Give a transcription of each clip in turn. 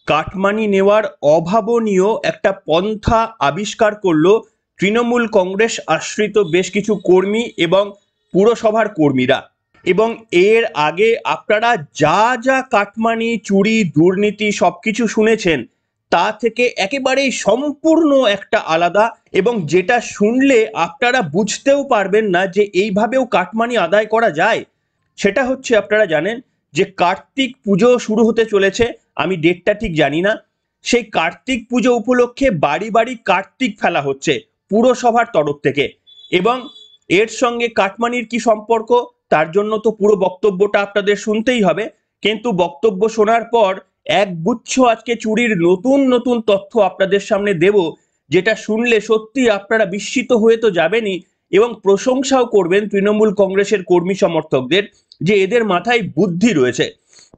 Cut money নেওয়ার অভাবনীয় একটা পন্থা আবিষ্কার করলো তৃণমূল কংগ্রেস আশ্রিত বেশ কিছু কর্মী এবং পুরসভার কর্মীরা। এবং এর আগে আপনারা যা যা কাটমানি, চুরি, দুর্নীতি সবকিছু শুনেছেন, তা থেকে একেবারেই সম্পূর্ণ একটা আলাদা, এবং যেটা শুনলে আপনারা বুঝতেও পারবেন না যে এইভাবেও কাটমানি আদায় করা যায়। সেটা হচ্ছে, আপনারা জানেন যে কার্তিক পুজো শুরু হতে চলেছে, আমি ডেটটা ঠিক জানি না। সেই কার্তিক পুজো উপলক্ষে বাড়ি বাড়ি কার্তিক ফেলা হচ্ছে পুরসভার তরফ থেকে। এবং এর সঙ্গে কাটমানির কি সম্পর্ক, তার জন্য তো পুরো বক্তব্যটা আপনাদের শুনতেই হবে। কিন্তু বক্তব্য শোনার পর একগুচ্ছ আজকে চুরির নতুন নতুন তথ্য আপনাদের সামনে দেব, যেটা শুনলে সত্যি আপনারা বিস্মিত হয়ে তো যাবেনই, এবং প্রশংসাও করবেন তৃণমূল কংগ্রেসের কর্মী সমর্থকদের যে এদের মাথায় বুদ্ধি রয়েছে।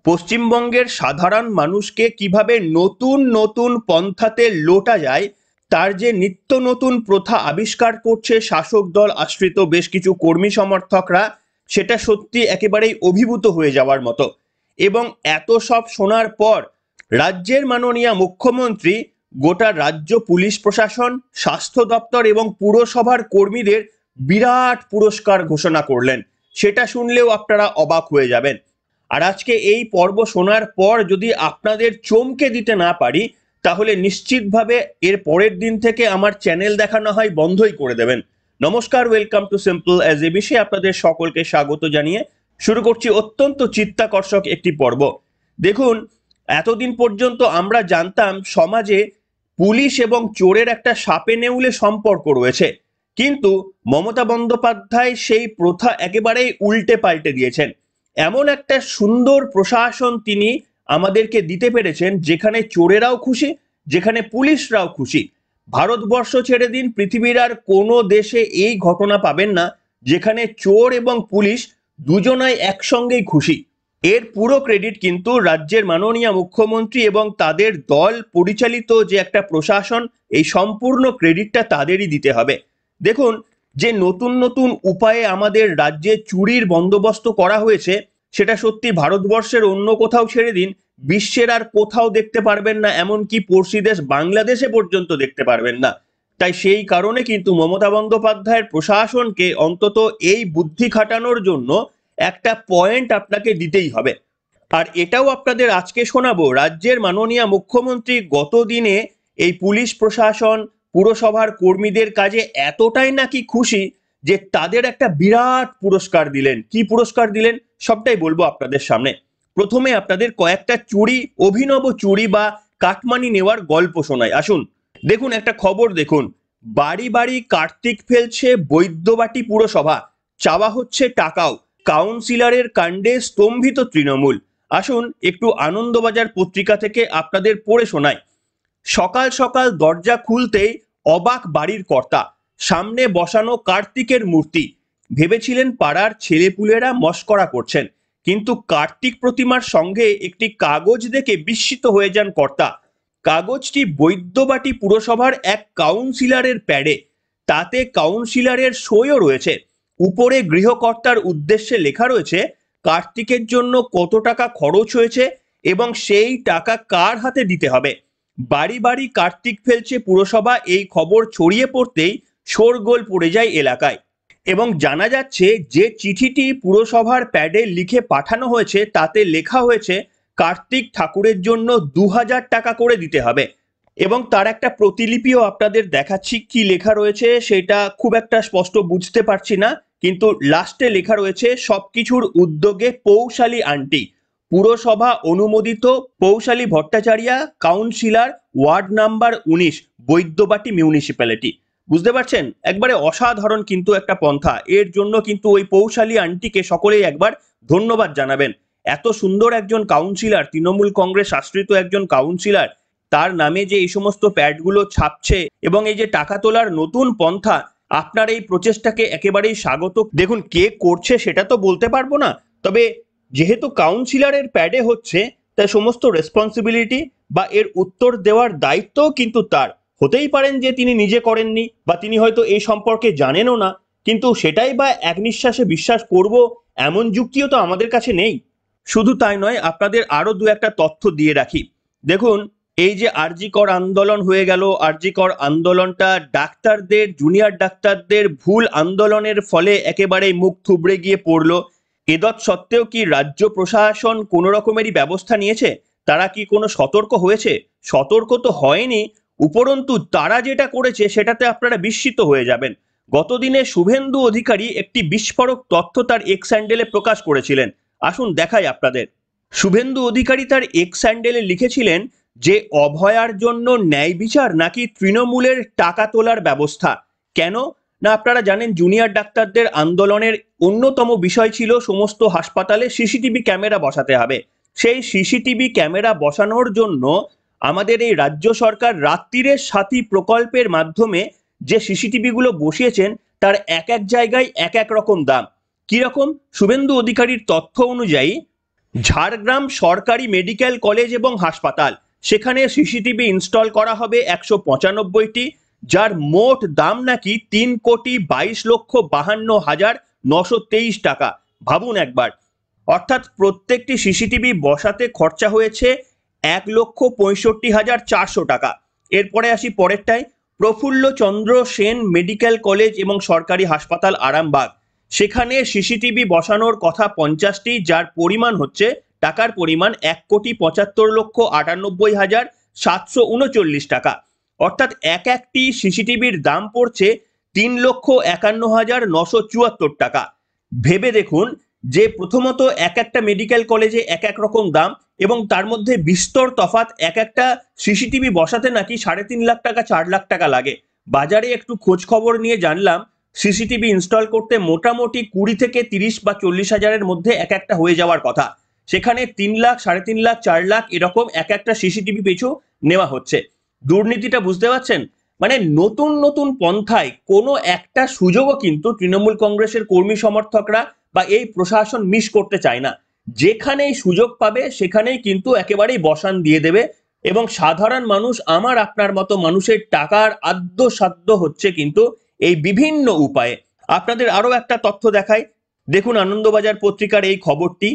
পশ্চিমবঙ্গের সাধারণ মানুষকে কিভাবে নতুন নতুন পন্থাতে লোটা যায়, তার যে নিত্য নতুন প্রথা আবিষ্কার করছে শাসক দল আশ্রিত বেশ কিছু কর্মী সমর্থকরা, সেটা সত্যি একেবারেই অভিভূত হয়ে যাওয়ার মতো। এবং এত সব শোনার পর রাজ্যের মাননীয় মুখ্যমন্ত্রী গোটা রাজ্য পুলিশ প্রশাসন, স্বাস্থ্য দপ্তর এবং পুরসভার কর্মীদের বিরাট পুরস্কার ঘোষণা করলেন। সেটা শুনলেও আপনারা অবাক হয়ে যাবেন। আর আজকে এই পর্ব শোনার পর যদি আপনাদের চমকে দিতে না পারি, তাহলে নিশ্চিতভাবে এর পরের দিন থেকে আমার চ্যানেল দেখানো হয় বন্ধই করে দেবেন। নমস্কার, welcome to simple as a বিষয়ে আপনাদের সকলকে স্বাগত জানিয়ে শুরু করছি অত্যন্ত চিত্তাকর্ষক একটি পর্ব। দেখুন, এতদিন পর্যন্ত আমরা জানতাম সমাজে পুলিশ এবং চোরের একটা সাপে নেউলে সম্পর্ক রয়েছে, কিন্তু মমতা বন্দ্যোপাধ্যায় সেই প্রথা একেবারেই উল্টে পাল্টে দিয়েছেন। এমন একটা সুন্দর প্রশাসন তিনি আমাদেরকে দিতে পেরেছেন, যেখানে চোরেরাও খুশি, যেখানে পুলিশরাও খুশি। ভারতবর্ষ ছেড়ে দিন, পৃথিবীর আর কোনো দেশে এই ঘটনা পাবেন না যেখানে চোর এবং পুলিশ দুজনাই একসঙ্গেই খুশি। এর পুরো ক্রেডিট কিন্তু রাজ্যের মাননীয় মুখ্যমন্ত্রী এবং তাদের দল পরিচালিত যে একটা প্রশাসন, এই সম্পূর্ণ ক্রেডিটটা তাদেরই দিতে হবে। দেখুন, যে নতুন নতুন উপায়ে আমাদের রাজ্যে চুরির বন্দোবস্ত করা হয়েছে, সেটা সত্যি ভারতবর্ষের অন্য কোথাও ছেড়ে দিন, বিশ্বের আর কোথাও দেখতে পারবেন না, এমনকি পড়শি দেশ বাংলাদেশে পর্যন্ত দেখতে পারবেন না। তাই সেই কারণে কিন্তু মমতা বন্দ্যোপাধ্যায়ের প্রশাসনকে অন্তত এই বুদ্ধি খাটানোর জন্য একটা পয়েন্ট আপনাকে দিতেই হবে। আর এটাও আপনাদের আজকে শোনাবো, রাজ্যের মাননীয় মুখ্যমন্ত্রী গত দিনে এই পুলিশ প্রশাসন, পুরসভার কর্মীদের কাজে এতটাই নাকি খুশি যে তাদের একটা বিরাট পুরস্কার দিলেন। কি পুরস্কার দিলেন সবটাই বলবো আপনাদের সামনে। প্রথমে আপনাদের কয়েকটা চুরি, অভিনব চুরি বা কাটমানি নেওয়ার গল্প শোনাই, আসুন। দেখুন, একটা খবর দেখুন, বাড়ি বাড়ি কার্তিক ফেলছে বৈদ্যবাটি পুরসভা, চাওয়া হচ্ছে টাকাও, কাউন্সিলরের কাণ্ডে স্তম্ভিত তৃণমূল। আসুন একটু আনন্দবাজার পত্রিকা থেকে আপনাদের পড়ে শোনাই। সকাল সকাল দরজা খুলতেই অবাক বাড়ির কর্তা, সামনে বসানো কার্তিকের মূর্তি। ভেবেছিলেন পাড়ার ছেলেপুলেরা মস্করা করছেন, কিন্তু কার্তিক প্রতিমার সঙ্গে একটি কাগজ দেখে বিস্মিত হয়ে যান কর্তা। কাগজটি বৈদ্যবাটি পুরসভার এক কাউন্সিলরের প্যাডে, তাতে কাউন্সিলরের সইও রয়েছে। উপরে গৃহকর্তার উদ্দেশ্যে লেখা রয়েছে কার্তিকের জন্য কত টাকা খরচ হয়েছে এবং সেই টাকা কার হাতে দিতে হবে। বাড়ি বাড়ি কার্তিক ফেলছে পুরসভা, এই খবর ছড়িয়ে পড়তেই শোরগোল পড়ে যায় এলাকায়। এবং জানা যাচ্ছে যে চিঠিটি পুরসভার প্যাডে লিখে পাঠানো হয়েছে, তাতে লেখা হয়েছে কার্তিক ঠাকুরের জন্য 2000 টাকা করে দিতে হবে। এবং তার একটা প্রতিলিপিও আপনাদের দেখাচ্ছি, কি লেখা রয়েছে সেটা খুব একটা স্পষ্ট বুঝতে পারছি না, কিন্তু লাস্টে লেখা রয়েছে সবকিছুর উদ্যোগে পৌশালী আন্টি, পুরসভা অনুমোদিত Poushali Bhattacharya, councillor, ward number 19, Baidyabati municipality. বুঝতে পারছেন, একবারে অসাধারণ কিন্তু একটা পন্থা। এর জন্য কিন্তু ওই পৌশালী আন্টিকে সকলেই একবার ধন্যবাদ জানাবেন। এত সুন্দর একজন কাউন্সিলর, তৃণমূল কংগ্রেস আশ্রিত একজন কাউন্সিলর, তার নামে যে এই সমস্ত প্যাডগুলো ছাপছে এবং এই যে টাকা তোলার নতুন পন্থা, আপনার এই প্রচেষ্টাকে একেবারেই স্বাগত। দেখুন, কে করছে সেটা তো বলতে পারবো না, তবে যেহেতু কাউন্সিলরের প্যাডে হচ্ছে, তাই সমস্ত রেসপন্সিবিলিটি বা এর উত্তর দেওয়ার দায়িত্বও কিন্তু তার। হতেই পারেন যে তিনি নিজে করেননি, বা তিনি হয়তো এই সম্পর্কে জানেনও না, কিন্তু সেটাই বা এক নিঃশ্বাসে বিশ্বাস করব এমন যুক্তিও তো আমাদের কাছে নেই। শুধু তাই নয়, আপনাদের আরো দু একটা তথ্য দিয়ে রাখি। দেখুন, এই যে আরজি কর আন্দোলন হয়ে গেল, আরজি কর আন্দোলনটা ডাক্তারদের, জুনিয়র ডাক্তারদের ভুল আন্দোলনের ফলে একেবারেই মুখ থুবড়ে গিয়ে পড়লো। এদৎ সত্ত্বেও কি রাজ্য প্রশাসন কোনো রকমেরই ব্যবস্থা নিয়েছে? তারা কি কোনো সতর্ক হয়েছে? সতর্ক তো হয়নি, উপরন্তু তারা যেটা করেছে সেটাতে আপনারা বিস্মিত হয়ে যাবেন। গতদিনে শুভেন্দু অধিকারী একটি বিস্ফোরক তথ্য তার এক্স হ্যান্ডেলে প্রকাশ করেছিলেন। আসুন দেখাই আপনাদের। শুভেন্দু অধিকারী তার এক্স হ্যান্ডেলে লিখেছিলেন যে অভয়ার জন্য ন্যায় বিচার নাকি তৃণমূলের টাকা তোলার ব্যবস্থা। কেন না, আপনারা জানেন জুনিয়র ডাক্তারদের আন্দোলনের অন্যতম বিষয় ছিল সমস্ত হাসপাতালে সিসিটিভি ক্যামেরা বসাতে হবে। সেই সিসিটিভি ক্যামেরা বসানোর জন্য আমাদের এই রাজ্য সরকার রাত্রিরের সাথী প্রকল্পের মাধ্যমে যে সিসিটিভি গুলো বসিয়েছেন তার এক এক জায়গায় এক এক রকম দাম। কিরকম? শুভেন্দু অধিকারীর তথ্য অনুযায়ী ঝাড়গ্রাম সরকারি মেডিকেল কলেজ এবং হাসপাতাল, সেখানে সিসিটিভি ইনস্টল করা হবে 195টি, যার মোট দাম নাকি 3,22,52,923 টাকা। ভাবুন একবার, অর্থাৎ প্রত্যেকটি সিসিটিভি বসাতে খরচা হয়েছে 1,65,400 টাকা। এরপরে আসি পরেরটায়, প্রফুল্ল চন্দ্র সেন মেডিকেল কলেজ এবং সরকারি হাসপাতাল আরামবাগ, সেখানে সিসিটিভি বসানোর কথা 50টি, যার পরিমাণ হচ্ছে টাকার পরিমাণ 1,75,98,739 টাকা। অর্থাৎ এক একটি সিসিটিভির দাম পড়ছে 3,51,974 টাকা। ভেবে দেখুন যে প্রথমত এক একটা মেডিকেল কলেজে এক এক রকম দাম, এবং তার মধ্যে বিস্তর তফাৎ। এক একটা সিসিটিভি বসাতে নাকি 3.5 লাখ টাকা 4 লাখ টাকা লাগে। বাজারে একটু খোঁজ খবর নিয়ে জানলাম সিসিটিভি ইনস্টল করতে মোটামুটি 20 থেকে 30 বা 40 হাজারের মধ্যে এক একটা হয়ে যাওয়ার কথা, সেখানে 3 লাখ, 3.5 লাখ, 4 লাখ এরকম এক একটা সিসিটিভি পিছু নেওয়া হচ্ছে। দুর্নীতিটা বুঝতে পারছেন? মানে নতুন নতুন পন্থায় কোনো একটা সুযোগও কিন্তু তৃণমূল কংগ্রেসের কর্মী সমর্থকরা বা এই প্রশাসন মিস করতে চায় না। যেখানেই সুযোগ পাবে সেখানেই কিন্তু একেবারেই বসান দিয়ে দেবে, এবং সাধারণ মানুষ, আমার আপনার মতো মানুষের টাকার আদ্যসাধ্য হচ্ছে কিন্তু এই বিভিন্ন উপায়ে। আপনাদের আরো একটা তথ্য দেখাই, দেখুন আনন্দবাজার পত্রিকার এই খবরটি।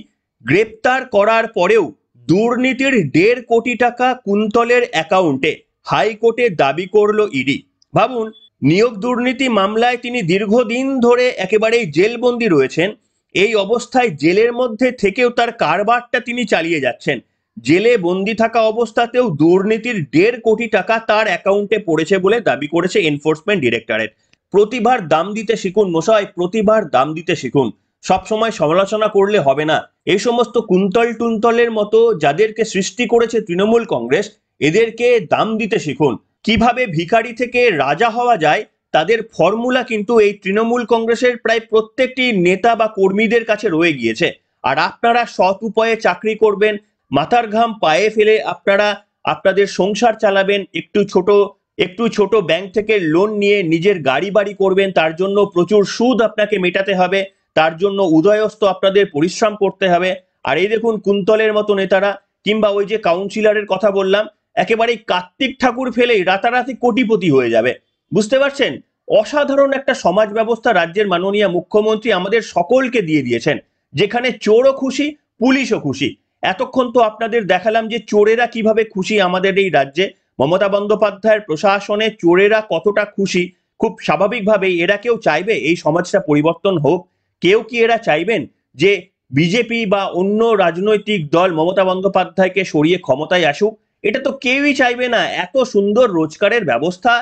গ্রেপ্তার করার পরেও দুর্নীতির 1.5 কোটি টাকা কুন্তলের অ্যাকাউন্টে, হাইকোর্টে দাবি করলো ইডি। ভাবুন, নিয়োগ দুর্নীতি মামলায় তিনি দীর্ঘদিন ধরে একেবারেই জেলবন্দি রয়েছেন। এই অবস্থায় জেলের মধ্যে থেকেও তার কারবারটা তিনি চালিয়ে যাচ্ছেন। জেলে বন্দি থাকা অবস্থাতেও দুর্নীতির 1.5 কোটি টাকা তার অ্যাকাউন্টে পড়েছে বলে দাবি করেছে এনফোর্সমেন্ট ডিরেক্টরেট। প্রতিভার দাম দিতে শিখুন মশাই, প্রতিভার দাম দিতে শিখুন। সবসময় সমালোচনা করলে হবে না। এই সমস্ত কুন্তল টুন্তলের মতো যাদেরকে সৃষ্টি করেছে তৃণমূল কংগ্রেস, এদেরকে দাম দিতে শিখুন। কিভাবে ভিখারি থেকে রাজা হওয়া যায় তাদের ফর্মুলা কিন্তু এই তৃণমূল কংগ্রেসের প্রায় প্রত্যেকটি নেতা বা কর্মীদের কাছে রয়ে গিয়েছে। আর আপনারা সৎ উপায়ে চাকরি করবেন, মাথার ঘাম পায়ে ফেলে আপনারা আপনাদের সংসার চালাবেন, একটু ছোট ব্যাংক থেকে লোন নিয়ে নিজের গাড়ি বাড়ি করবেন, তার জন্য প্রচুর সুদ আপনাকে মেটাতে হবে, তার জন্য উদয়স্ত আপনাদের পরিশ্রম করতে হবে। আর এই দেখুন কুন্তলের মতো নেতারা, কিংবা ওই যে কাউন্সিলরের কথা বললাম, একেবারেই কার্তিক ঠাকুর ফেলেই রাতারাতি কোটিপতি হয়ে যাবে। বুঝতে পারছেন? অসাধারণ একটা সমাজ ব্যবস্থা রাজ্যের মাননীয় মুখ্যমন্ত্রী আমাদের সকলকে দিয়ে দিয়েছেন, যেখানে চোরও খুশি, পুলিশও খুশি। এতক্ষণ তো আপনাদের দেখালাম যে চোরেরা কিভাবে খুশি আমাদের এই রাজ্যে। মমতা বন্দ্যোপাধ্যায়ের প্রশাসনে চোরেরা কতটা খুশি। খুব স্বাভাবিকভাবেই এরা কেউ চাইবে এই সমাজটা পরিবর্তন হোক? কেউ কি এরা চাইবেন যে বিজেপি বা অন্য রাজনৈতিক দল মমতা বন্দ্যোপাধ্যায়কে সরিয়ে ক্ষমতায় আসুক? এটা তো কেউই চাইবে না। এত সুন্দর রোজগারের ব্যবস্থা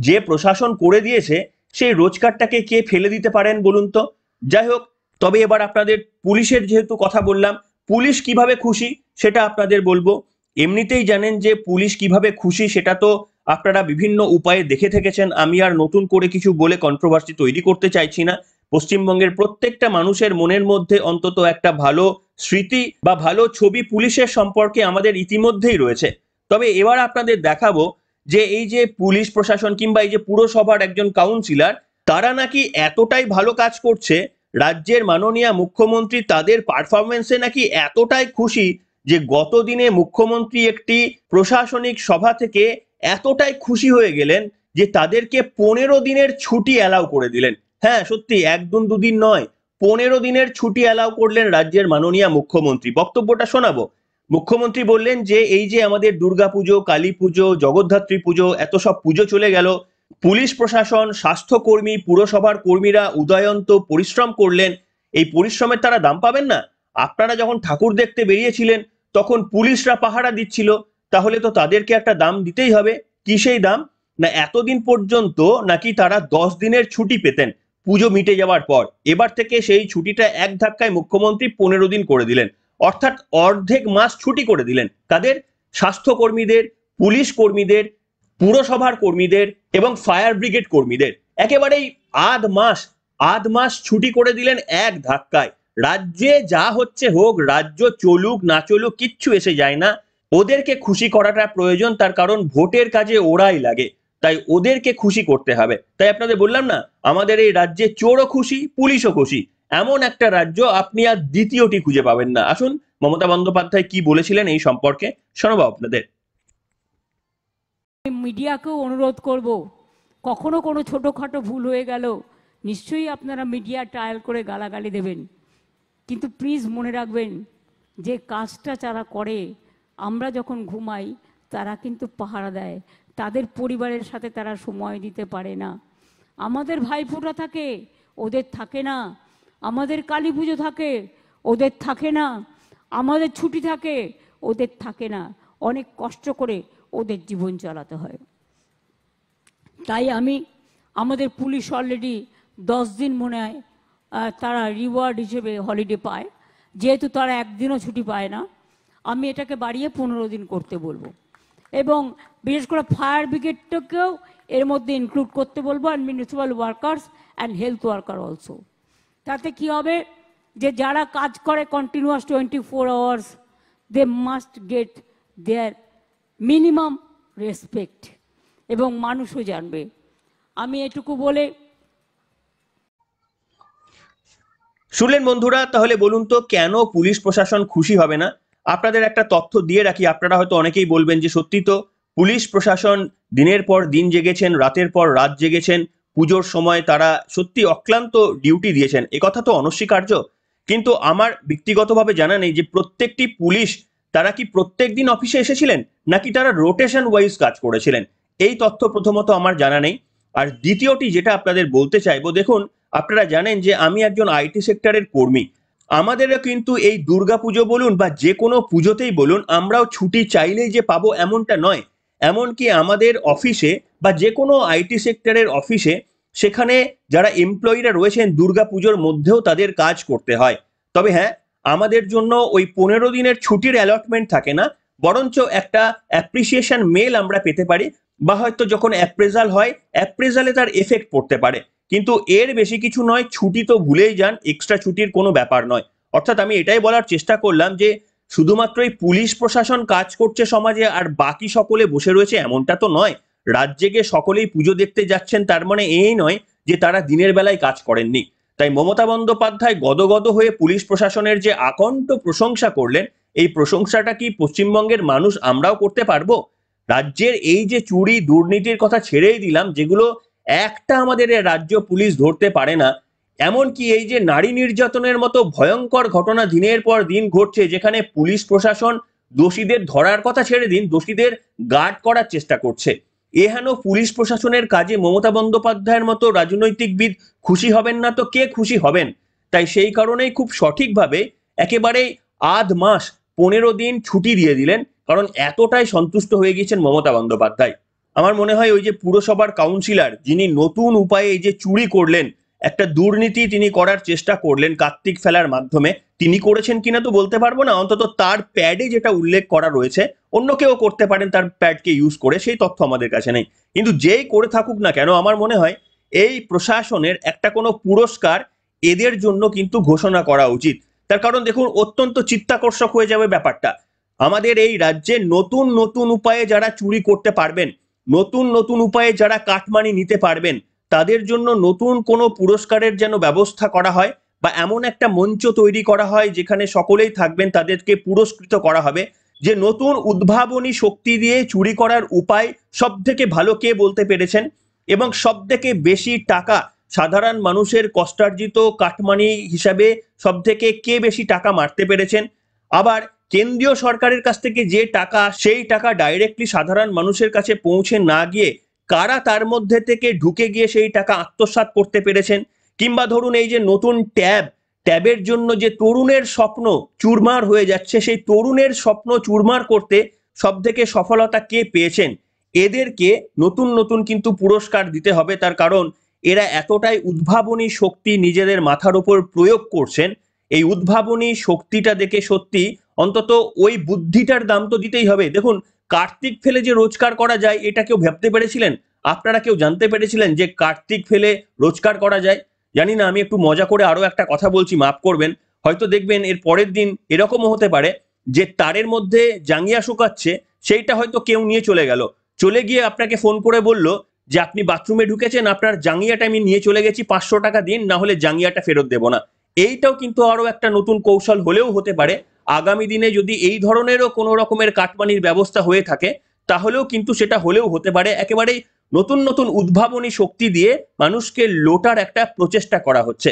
যে প্রশাসন করে দিয়েছে, সেই রোজগারটাকে কে ফেলে দিতে পারেন বলুন তো? যাই হোক, তবে এবার আপনাদের পুলিশের যেহেতু কথা বললাম, পুলিশ কিভাবে খুশি সেটা আপনাদের বলবো। এমনিতেই জানেন যে পুলিশ কিভাবে খুশি সেটা তো আপনারা বিভিন্ন উপায়ে দেখে থেকেছেন। আমি আর নতুন করে কিছু বলে কন্ট্রোভার্সি তৈরি করতে চাইছি না। পশ্চিমবঙ্গের প্রত্যেকটা মানুষের মনের মধ্যে অন্তত একটা ভালো স্মৃতি বা ভালো ছবি পুলিশের সম্পর্কে আমাদের ইতিমধ্যেই রয়েছে। তবে এবার আপনাদের দেখাবো যে এই যে পুলিশ প্রশাসন কিংবা এই যে পুরসভার একজন কাউন্সিলর, তারা নাকি এতটাই ভালো কাজ করছে, রাজ্যের মাননীয় মুখ্যমন্ত্রী তাদের পারফরমেন্সে নাকি এতটাই খুশি যে গত দিনে মুখ্যমন্ত্রী একটি প্রশাসনিক সভা থেকে এতটাই খুশি হয়ে গেলেন যে তাদেরকে 15 দিনের ছুটি অ্যালাউ করে দিলেন। হ্যাঁ সত্যি, 1 2 দিন নয়, 15 দিনের ছুটি অ্যালাউ করলেন রাজ্যের মাননীয় মুখ্যমন্ত্রী। বক্তব্যটা শোনাবো। মুখ্যমন্ত্রী বললেন যে এই যে আমাদের দুর্গাপুজো, কালী পুজো, জগদ্ধাত্রী পুজো, এত সব পুজো চলে গেল, পুলিশ প্রশাসন, স্বাস্থ্যকর্মী, পুরসভার কর্মীরা উদয়ন্ত পরিশ্রম করলেন, এই পরিশ্রমের তারা দাম পাবেন না? আপনারা যখন ঠাকুর দেখতে বেরিয়েছিলেন তখন পুলিশরা পাহারা দিচ্ছিল, তাহলে তো তাদেরকে একটা দাম দিতেই হবে। কি সেই দাম? না এতদিন পর্যন্ত নাকি তারা 10 দিনের ছুটি পেতেন পুজো মিটে যাওয়ার পর, এবার থেকে সেই ছুটিটা এক ধাক্কায় মুখ্যমন্ত্রী 15 দিন করে দিলেন, অর্থাৎ অর্ধেক মাস ছুটি করে দিলেন। কাদের? স্বাস্থ্যকর্মীদের, পুলিশ কর্মীদের, পুরসভার কর্মীদের এবং ফায়ার ব্রিগেড কর্মীদের। একেবারেই আধ মাস ছুটি করে দিলেন এক ধাক্কায়। রাজ্যে যা হচ্ছে হোক, রাজ্য চলুক না চলুক কিচ্ছু এসে যায় না, ওদেরকে খুশি করাটা প্রয়োজন, তার কারণ ভোটের কাজে ওরাই লাগে, তাই ওদেরকে খুশি করতে হবে। তাই আপনাদের বললাম না, আমাদের এই রাজ্যে চোরও খুশি, পুলিশও খুশি, এমন একটা রাজ্য আপনি আর দ্বিতীয়টি খুঁজে পাবেন না। আসুন মমতা বন্দ্যোপাধ্যায় কি বলেছিলেন এই সম্পর্কে শোনাবো আপনাদের। মিডিয়াকেও অনুরোধ করব, কখনো কোনো ছোটোখাটো ভুল হয়ে গেল নিশ্চয়ই আপনারা মিডিয়া ট্রায়াল করে গালাগালি দেবেন, কিন্তু প্লিজ মনে রাখবেন যে কাজটা যারা করে, আমরা যখন ঘুমাই তারা কিন্তু পাহারা দেয়, তাদের পরিবারের সাথে তারা সময় দিতে পারে না। আমাদের ভাইফোঁটা থাকে, ওদের থাকে না। আমাদের কালী পুজো থাকে, ওদের থাকে না। আমাদের ছুটি থাকে, ওদের থাকে না। অনেক কষ্ট করে ওদের জীবন চালাতে হয়। তাই আমাদের পুলিশ অলরেডি 10 দিন মনে হয় তারা রিওয়ার্ড হিসেবে হলিডে পায়, যেহেতু তারা একদিনও ছুটি পায় না। আমি এটাকে বাড়িয়ে 15 দিন করতে বলবো, এবং বিশেষ করে ফায়ার ব্রিগেডটাকেও এর মধ্যে ইনক্লুড করতে বলবো, and municipal workers and health worker also. তাতে কি হবে, যে যারা কাজ করে continuous 24 hours, they must get their minimum respect, এবং মানুষও জানবে। আমি এটুকু বলে। শুনলেন বন্ধুরা, তাহলে বলুন তো কেন পুলিশ প্রশাসন খুশি হবে না? আপনাদের একটা তথ্য দিয়ে রাখি, আপনারা হয়তো অনেকেই বলবেন যে সত্যি তো পুলিশ প্রশাসন দিনের পর দিন জেগেছেন, রাতের পর রাত জেগেছেন, পুজোর সময় তারা সত্যি অক্লান্ত ডিউটি দিয়েছেন, এ কথা তো অনস্বীকার্য। কিন্তু আমার ব্যক্তিগতভাবে জানা নেই যে প্রত্যেকটি পুলিশ তারা কি প্রত্যেক দিন অফিসে এসেছিলেন, নাকি তারা রোটেশন ওয়াইজ কাজ করেছিলেন, এই তথ্য প্রথমত আমার জানা নেই। আর দ্বিতীয়টি যেটা আপনাদের বলতে চাইবো, দেখুন আপনারা জানেন যে আমি একজন আইটি সেক্টরের কর্মী, আমাদেরও কিন্তু এই দুর্গাপুজো বলুন বা যে কোনো পুজোতেই বলুন, আমরাও ছুটি চাইলেই যে পাবো এমনটা নয়। এমনকি আমাদের অফিসে বা যে কোনো আইটি সেক্টরের অফিসে, সেখানে যারা এমপ্লয়িরা রয়েছেন দুর্গাপুজোর মধ্যেও তাদের কাজ করতে হয়। তবে হ্যাঁ, আমাদের জন্য ওই 15 দিনের ছুটির অ্যালটমেন্ট থাকে না, বরঞ্চ একটা অ্যাপ্রিসিয়েশন মেল আমরা পেতে পারি, বা হয়তো যখন অ্যাপ্রেজাল হয় অ্যাপ্রেজালে তার এফেক্ট পড়তে পারে, কিন্তু এর বেশি কিছু নয়। ছুটি তো ভুলেই যান, এক্সট্রা ছুটির কোনো ব্যাপার নয়। অর্থাৎ আমি এটাই বলার চেষ্টা করলাম যে শুধুমাত্রই পুলিশ প্রশাসন কাজ করছে সমাজে আর বাকি সকলে বসে রয়েছে, এমনটা তো নয়। রাজ্যে গিয়ে সকলেই পুজো দেখতে যাচ্ছেন, তার মানে এই নয় যে তারা দিনের বেলায় কাজ করেননি। তাই মমতা বন্দ্যোপাধ্যায় গদগদ হয়ে পুলিশ প্রশাসনের যে আকণ্ঠ প্রশংসা করলেন, এই প্রশংসাটা কি পশ্চিমবঙ্গের মানুষ আমরাও করতে পারবো? রাজ্যের এই যে চুরি দুর্নীতির কথা ছেড়েই দিলাম, যেগুলো একটা আমাদের রাজ্য পুলিশ ধরতে পারে না, এমনকি এই যে নারী নির্যাতনের মতো ভয়ঙ্কর ঘটনা দিনের পর দিন ঘটছে, যেখানে পুলিশ প্রশাসন দোষীদের ধরার কথা ছেড়ে দিন, দোষীদের গার্ড করার চেষ্টা করছে, এহেন পুলিশ প্রশাসনের কাজে মমতা বন্দ্যোপাধ্যায়ের মতো রাজনৈতিকবিদ খুশি হবেন না তো কে খুশি হবেন? তাই সেই কারণেই খুব সঠিকভাবে একেবারে আধ মাস 15 দিন ছুটি দিয়ে দিলেন, কারণ এতটাই সন্তুষ্ট হয়ে গিয়েছেন মমতা বন্দ্যোপাধ্যায়। আমার মনে হয় ওই যে পুরসভার কাউন্সিলর যিনি নতুন উপায়ে এই যে চুরি করলেন, একটা দুর্নীতি তিনি করার চেষ্টা করলেন কার্তিক ফেলার মাধ্যমে, তিনি করেছেন কিনা তো বলতে পারবো না, অন্তত তার প্যাডে যেটা উল্লেখ করা রয়েছে, অন্য কেউ করতে পারেন তার প্যাডকে ইউজ করে, সেই তথ্য আমাদের কাছে নেই। কিন্তু যেই করে থাকুক না কেন, আমার মনে হয় এই প্রশাসনের একটা কোনো পুরস্কার এদের জন্য কিন্তু ঘোষণা করা উচিত। তার কারণ দেখুন, অত্যন্ত চিত্তাকর্ষক হয়ে যাবে ব্যাপারটা। আমাদের এই রাজ্যে নতুন নতুন উপায়ে যারা চুরি করতে পারবেন, নতুন নতুন উপায়ে যারা কাটমানি নিতে পারবেন, তাদের জন্য নতুন কোনো পুরস্কারের যেন ব্যবস্থা করা হয়, বা এমন একটা মঞ্চ তৈরি করা হয় যেখানে সকলেই থাকবেন, তাদেরকে পুরস্কৃত করা হবে যে নতুন উদ্ভাবনী শক্তি দিয়ে চুরি করার উপায় সব থেকে ভালো কে বলতে পেরেছেন, এবং সব থেকে বেশি টাকা সাধারণ মানুষের কষ্টার্জিত কাটমানি হিসাবে সব থেকে কে বেশি টাকা মারতে পেরেছেন, আবার কেন্দ্রীয় সরকারের কাছ থেকে যে টাকা, সেই টাকা ডাইরেক্টলি সাধারণ মানুষের কাছে পৌঁছে না গিয়ে কারা তার মধ্যে থেকে ঢুকে গিয়ে সেই টাকা আত্মসাৎ করতে পেরেছেন, কিংবা ধরুন এই যে নতুন ট্যাবের জন্য যে তরুণের স্বপ্ন চুরমার হয়ে যাচ্ছে, সেই তরুণের স্বপ্ন চুরমার করতে সব থেকে সফলতা কে পেয়েছেন, এদেরকে নতুন নতুন কিন্তু পুরস্কার দিতে হবে। তার কারণ এরা এতটাই উদ্ভাবনী শক্তি নিজেদের মাথার উপর প্রয়োগ করছেন, এই উদ্ভাবনী শক্তিটা দেখে সত্যি অন্তত ওই বুদ্ধিটার দাম তো দিতেই হবে। দেখুন, কার্তিক ফেলে যে রোজগার করা যায়, এটা কেউ ভাবতে পেরেছিলেন? আপনারা কেউ জানতে পেরেছিলেন যে কার্তিক ফেলে রোজগার করা যায়? জানি না, আমি একটু মজা করে আরো একটা কথা বলছি, মাফ করবেন। হয়তো দেখবেন এর পরের দিন এরকমও হতে পারে যে তারের মধ্যে জাঙ্গিয়া শুকাচ্ছে, সেইটা হয়তো কেউ নিয়ে চলে গেল, চলে গিয়ে আপনাকে ফোন করে বলল যে আপনি বাথরুমে ঢুকেছেন, আপনার জাঙ্গিয়াটা আমি নিয়ে চলে গেছি, 500 টাকা দিন, না হলে জাঙ্গিয়াটা ফেরত দেবো না। এইটাও কিন্তু আরো একটা নতুন কৌশল হলেও হতে পারে। আগামী দিনে যদি এই ধরনেরও কোনো রকমের কাটমানির ব্যবস্থা হয়ে থাকে, তাহলেও কিন্তু সেটা হলেও হতে পারে। একেবারেই নতুন নতুন উদ্ভাবনী শক্তি দিয়ে মানুষকে লোটার একটা প্রচেষ্টা করা হচ্ছে।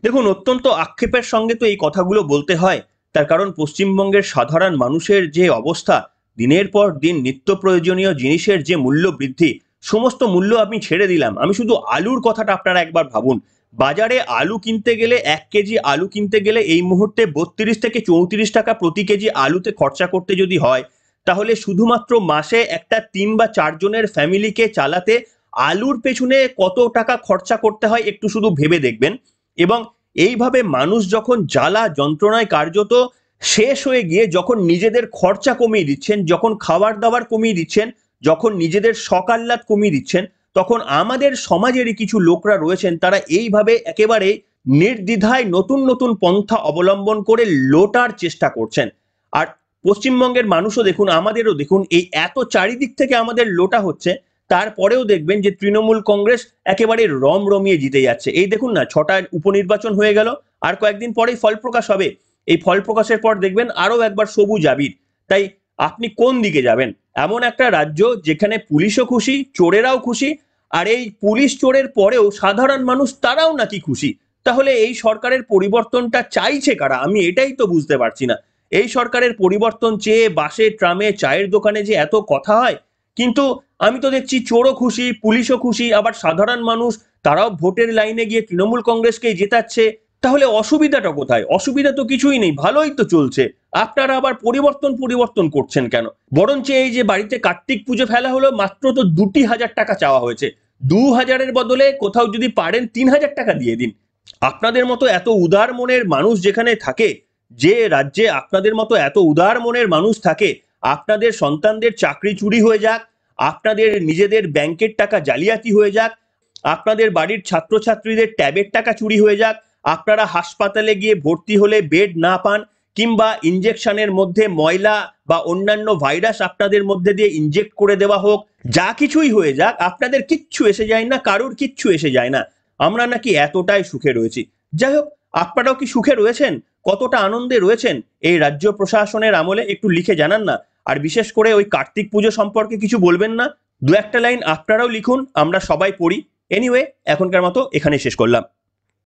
দেখুন, অত্যন্ত আক্ষেপের সঙ্গে তো এই কথাগুলো বলতে হয়, তার কারণ পশ্চিমবঙ্গের সাধারণ মানুষের যে অবস্থা, দিনের পর দিন নিত্য প্রয়োজনীয় জিনিসের যে মূল্য বৃদ্ধি, সমস্ত মূল্য আমি ছেড়ে দিলাম, আমি শুধু আলুর কথাটা আপনারা একবার ভাবুন। বাজারে আলু কিনতে গেলে, 1 কেজি আলু কিনতে গেলে এই মুহূর্তে 32 থেকে 34 টাকা প্রতি কেজি আলুতে খরচা করতে যদি হয়, তাহলে শুধুমাত্র মাসে একটা 3 বা 4 জনের ফ্যামিলিকে চালাতে আলুর পেছনে কত টাকা খরচা করতে হয় একটু শুধু ভেবে দেখবেন। এবং এইভাবে মানুষ যখন জ্বালা যন্ত্রণায় কার্যত শেষ হয়ে গিয়ে যখন নিজেদের খরচা কমিয়ে দিচ্ছেন, যখন খাবার দাবার কমিয়ে দিচ্ছেন, যখন নিজেদের শখ আহ্লাদ কমিয়ে দিচ্ছেন, তখন আমাদের সমাজেরই কিছু লোকরা রয়েছেন, তারা এইভাবে একেবারে নির্দ্বিধায় নতুন নতুন পন্থা অবলম্বন করে লোটার চেষ্টা করছেন। আর পশ্চিমবঙ্গের মানুষও দেখুন, আমাদেরও দেখুন, এই এত চারিদিক থেকে আমাদের লোটা হচ্ছে, তারপরেও দেখবেন যে তৃণমূল কংগ্রেস একেবারে রমিয়ে জিতে যাচ্ছে। এই দেখুন না, 6টা উপনির্বাচন হয়ে গেল, আর কয়েকদিন পরেই ফল প্রকাশ হবে। এই ফল প্রকাশের পর দেখবেন আরো একবার সবুজ আবির। তাই আপনি কোন দিকে যাবেন? এমন একটা রাজ্য যেখানে পুলিশও খুশি, চোরেরাও খুশি, আর এই পুলিশ চোরের পরেও সাধারণ মানুষ তারাও নাকি খুশি। তাহলে এই সরকারের পরিবর্তনটা চাইছে কারা? আমি এটাই তো বুঝতে পারছি না। এই সরকারের পরিবর্তন চেয়ে বাসে, ট্রামে, চায়ের দোকানে যে এত কথা হয়, কিন্তু আমি তো দেখছি চোরও খুশি, পুলিশও খুশি, আবার সাধারণ মানুষ তারাও ভোটের লাইনে গিয়ে তৃণমূল কংগ্রেসকে জেতাচ্ছে। তাহলে অসুবিধাটা কোথায়? অসুবিধা তো কিছুই নেই, ভালোই তো চলছে। আপনারা আবার পরিবর্তন করছেন কেন? বরঞ্চ এই যে বাড়িতে কার্তিক পুজো ফেলা হলো, মাত্র তো 2,000 টাকা চাওয়া হয়েছে। 2,000-এর বদলে কোথাও যদি পারেন 3,000 টাকা দিয়ে দিন। আপনাদের মতো এত উদার মনের মানুষ যেখানে থাকে, যে রাজ্যে আপনাদের মতো এত উদার মনের মানুষ থাকে, আপনাদের সন্তানদের চাকরি চুরি হয়ে যাক, আপনাদের নিজেদের ব্যাংকের টাকা জালিয়াতি হয়ে যাক, আপনাদের বাড়ির ছাত্রছাত্রীদের ট্যাবের টাকা চুরি হয়ে যাক, আপনারা হাসপাতালে গিয়ে ভর্তি হলে বেড না পান, কিংবা ইনজেকশনের মধ্যে ময়লা বা অন্যান্য ভাইরাস আপনাদের মধ্যে দিয়ে ইনজেক্ট করে দেওয়া হোক, যা কিছুই হয়ে যাক, আপনাদের কিচ্ছু এসে যায় না, কারোর কিচ্ছু এসে যায় না। আমরা নাকি এতটাই সুখে রয়েছি। যাই হোক, আপনারাও কি সুখে রয়েছেন? কতটা আনন্দে রয়েছেন এই রাজ্য প্রশাসনের আমলে? একটু লিখে জানান না। আর বিশেষ করে ওই কার্তিক পুজো সম্পর্কে কিছু বলবেন না? 2-1টা লাইন আপনারাও লিখুন, আমরা সবাই পড়ি। এনিওয়ে, এখনকার মতো এখানে শেষ করলাম।